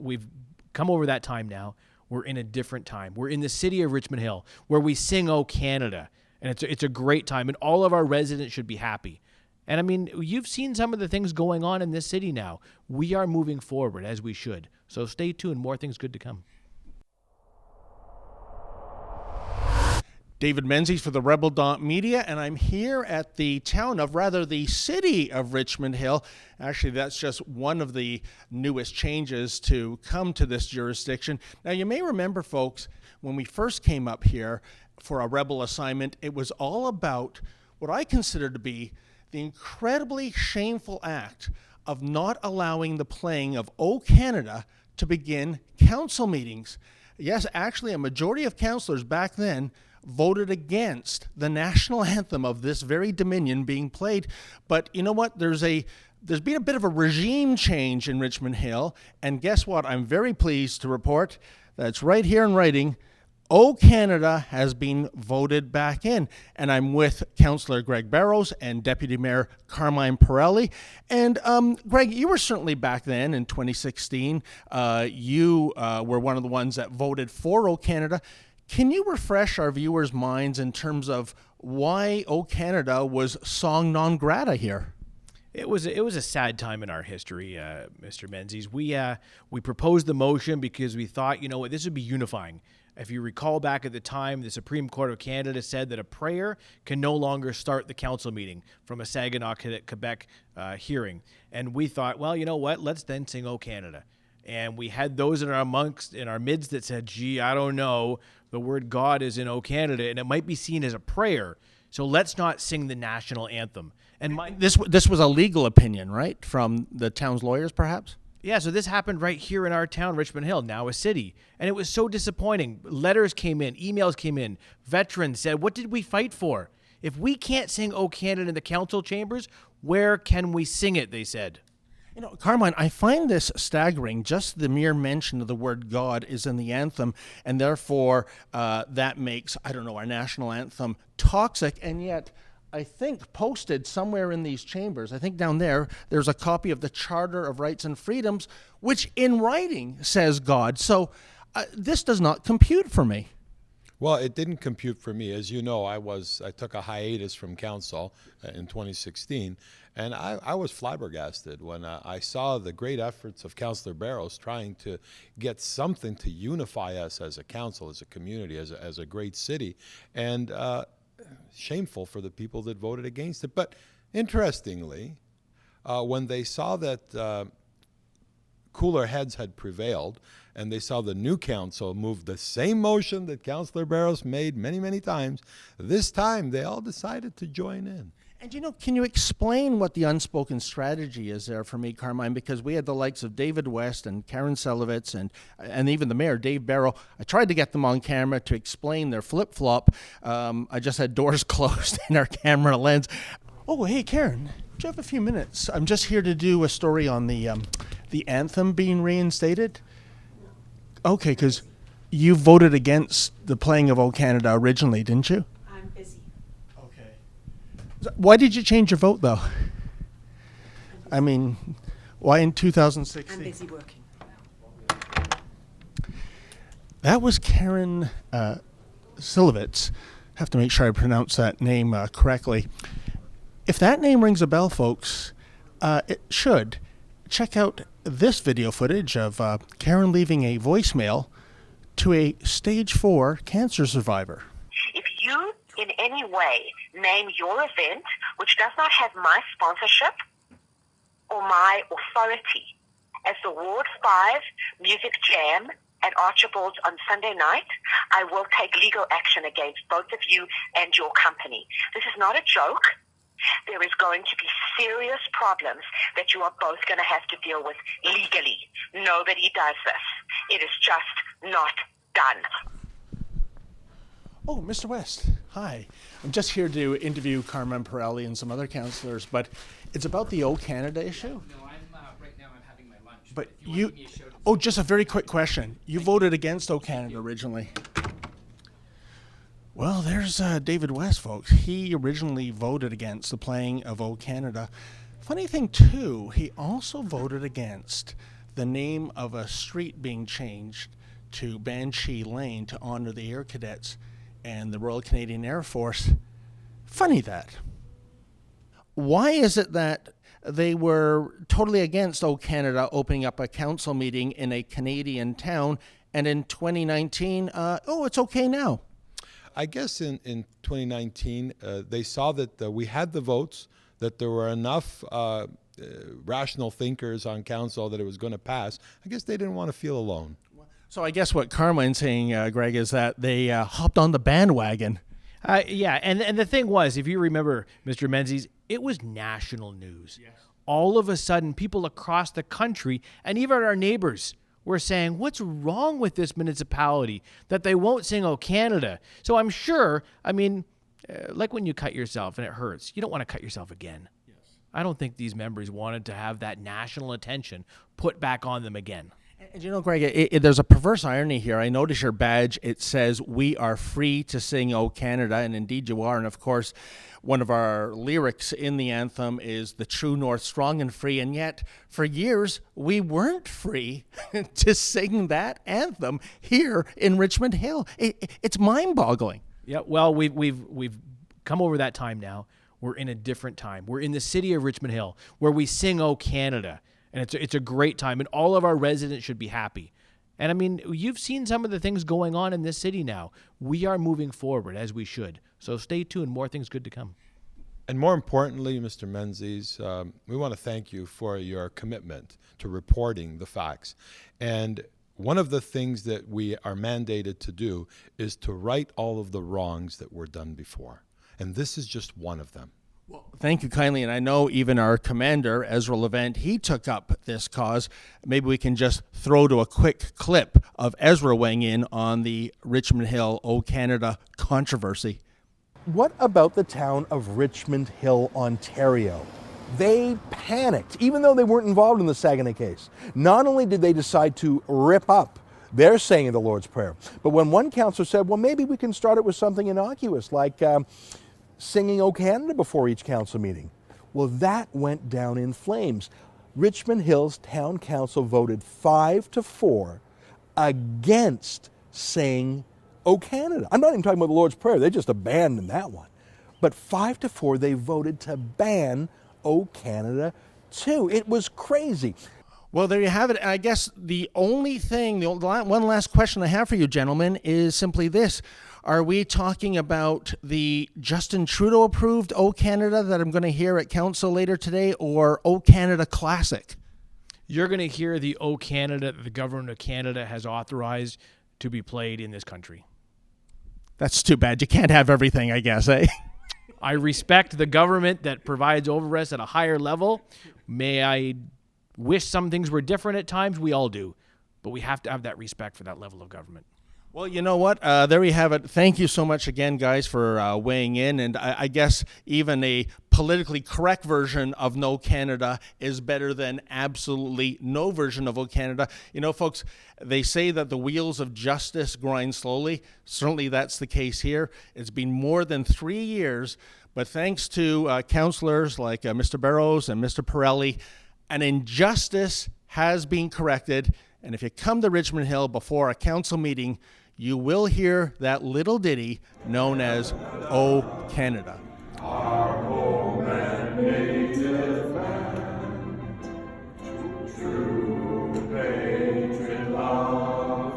we've come over that time now. We're in a different time. We're in the city of Richmond Hill where we sing "O Canada," and it's a great time, and all of our residents should be happy. And I mean, you've seen some of the things going on in this city now. We are moving forward as we should. So stay tuned. More things good to come. David Menzies for the Rebel Media, and I'm here at the the city of Richmond Hill. Actually, that's just one of the newest changes to come to this jurisdiction. Now, you may remember, folks, when we first came up here for a Rebel assignment, it was all about what I consider to be the incredibly shameful act of not allowing the playing of "O Canada" to begin council meetings. Yes, actually, a majority of councillors back then voted against the national anthem of this very Dominion being played. But you know what? There's been a bit of a regime change in Richmond Hill, and guess what? I'm very pleased to report that's right here in writing. "O Canada" has been voted back in, and I'm with Councillor Greg Barrows and Deputy Mayor Carmine Pirelli. And Greg, you were certainly back then in 2016. You were one of the ones that voted for "O Canada." Can you refresh our viewers' minds in terms of why "O Canada" was song non grata here? It was a sad time in our history, Mr. Menzies. We proposed the motion because we thought, you know what, this would be unifying. If you recall back at the time, the Supreme Court of Canada said that a prayer can no longer start the council meeting from a Saginaw, Quebec hearing. And we thought, well, you know what, let's then sing "O Canada." And we had those in our midst that said, gee, I don't know, the word God is in "O Canada," and it might be seen as a prayer. So let's not sing the national anthem. And this was a legal opinion, right, from the town's lawyers, perhaps? Yeah, so this happened right here in our town, Richmond Hill, now a city. And it was so disappointing. Letters came in, emails came in. Veterans said, what did we fight for? If we can't sing "O Canada" in the council chambers, where can we sing it, they said. You know, Carmine, I find this staggering. Just the mere mention of the word God is in the anthem, and therefore that makes, our national anthem toxic. And yet, I think posted somewhere in these chambers, I think down there's a copy of the Charter of Rights and Freedoms, which in writing says God. So this does not compute for me. Well, it didn't compute for me. As you know, I took a hiatus from council in 2016, and I was flabbergasted when I saw the great efforts of Councillor Barrows trying to get something to unify us as a council, as a community, as a great city, and shameful for the people that voted against it. But interestingly, when they saw that cooler heads had prevailed, and they saw the new council move the same motion that Councillor Barrows made many, many times, this time they all decided to join in. And can you explain what the unspoken strategy is there for me, Carmine? Because we had the likes of David West and Karen Selovitz and even the mayor, Dave Barrow. I tried to get them on camera to explain their flip-flop. I just had doors closed in our camera lens. Oh, hey, Karen, do you have a few minutes? I'm just here to do a story on the anthem being reinstated. Okay, because you voted against the playing of "O Canada" originally, didn't you? I'm busy. Okay. Why did you change your vote, though? I mean, why in 2016? I'm busy working. That was Karen Silovitz. Have to make sure I pronounce that name correctly. If that name rings a bell, folks, it should. Check out this video footage of Karen leaving a voicemail to a stage 4 cancer survivor. If you in any way name your event, which does not have my sponsorship or my authority, as the Ward 5 Music Jam at Archibald's on Sunday night, I will take legal action against both of you and your company. This is not a joke. There is going to be serious problems that you are both going to have to deal with legally. Nobody does this. It is just not done. Oh, Mr. West, hi. I'm just here to interview Carmen Pirelli and some other councillors, but it's about the "O Canada" issue. No, right now I'm having my lunch. But if you want to give me a shout, oh, just a very quick question. You voted against "O Canada" originally. Well, there's David West, folks. He originally voted against the playing of "O Canada." Funny thing, too, he also voted against the name of a street being changed to Banshee Lane to honor the Air Cadets and the Royal Canadian Air Force. Funny that. Why is it that they were totally against O Canada opening up a council meeting in a Canadian town, and in 2019, it's okay now? I guess in 2019, they saw that we had the votes, that there were enough rational thinkers on council that it was going to pass. I guess they didn't want to feel alone. So I guess what Carmine's saying, Greg, is that they hopped on the bandwagon. Yeah, and the thing was, if you remember, Mr. Menzies, it was national news. Yes. All of a sudden, people across the country, and even our neighbors, were saying, what's wrong with this municipality that they won't sing "O Canada"? So I'm sure, like when you cut yourself and it hurts, you don't want to cut yourself again. Yes. I don't think these members wanted to have that national attention put back on them again. And you know, Greg, there's a perverse irony here. I notice your badge, it says, "We are free to sing O Canada," and indeed you are. And of course, one of our lyrics in the anthem is "The true north, strong and free," and yet for years we weren't free to sing that anthem here in Richmond Hill. It's mind-boggling. Yeah, well, we've come over that time now. We're in a different time. We're in the city of Richmond Hill where we sing "O Canada." And it's a great time, and all of our residents should be happy. And you've seen some of the things going on in this city now. We are moving forward as we should. So stay tuned. More things good to come. And more importantly, Mr. Menzies, we want to thank you for your commitment to reporting the facts. And one of the things that we are mandated to do is to right all of the wrongs that were done before. And this is just one of them. Well, thank you kindly, and I know even our commander, Ezra Levent, he took up this cause. Maybe we can just throw to a quick clip of Ezra weighing in on the Richmond Hill O Canada controversy. What about the town of Richmond Hill, Ontario? They panicked, even though they weren't involved in the Saguenay case. Not only did they decide to rip up their saying of the Lord's Prayer, but when one councillor said, well, maybe we can start it with something innocuous, like singing O Canada before each council meeting. Well, that went down in flames. Richmond Hill's Town Council voted 5-4 against saying O Canada. I'm not even talking about the Lord's Prayer. They just abandoned that one. But 5-4, they voted to ban O Canada too. It was crazy. Well, there you have it. I guess the only thing, one last question I have for you, gentlemen, is simply this. Are we talking about the Justin Trudeau approved O Canada that I'm going to hear at council later today, or O Canada Classic? You're going to hear the O Canada that the government of Canada has authorized to be played in this country. That's too bad. You can't have everything, I guess, eh? I respect the government that provides over us at a higher level. May I wish some things were different at times? We all do. But we have to have that respect for that level of government. Well, you know what? There you have it. Thank you so much again, guys, for weighing in. And I guess even a politically correct version of No Canada is better than absolutely no version of O Canada. You know, folks, they say that the wheels of justice grind slowly. Certainly that's the case here. It's been more than 3 years, but thanks to councillors like Mr. Barrows and Mr. Pirelli, an injustice has been corrected. And if you come to Richmond Hill before a council meeting, you will hear that little ditty known as O Canada. Our home and native land, true patriot love,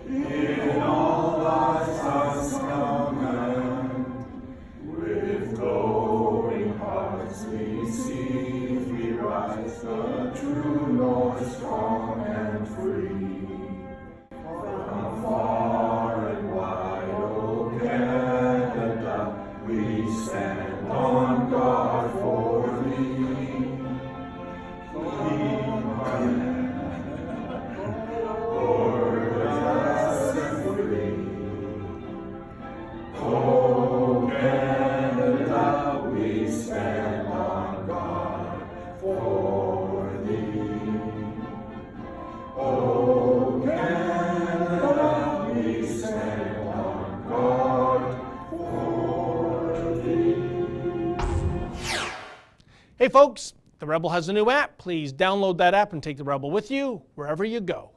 in all thy sons command. With glowing hearts we see, we rise, the true north, strong and free. From far and wide, O Canada, we stand on guard for thee. Glorious and free. O Canada, we stand on guard for thee. O Canada, we stand on guard for thee. Hey folks, The Rebel has a new app. Please download that app and take the Rebel with you wherever you go.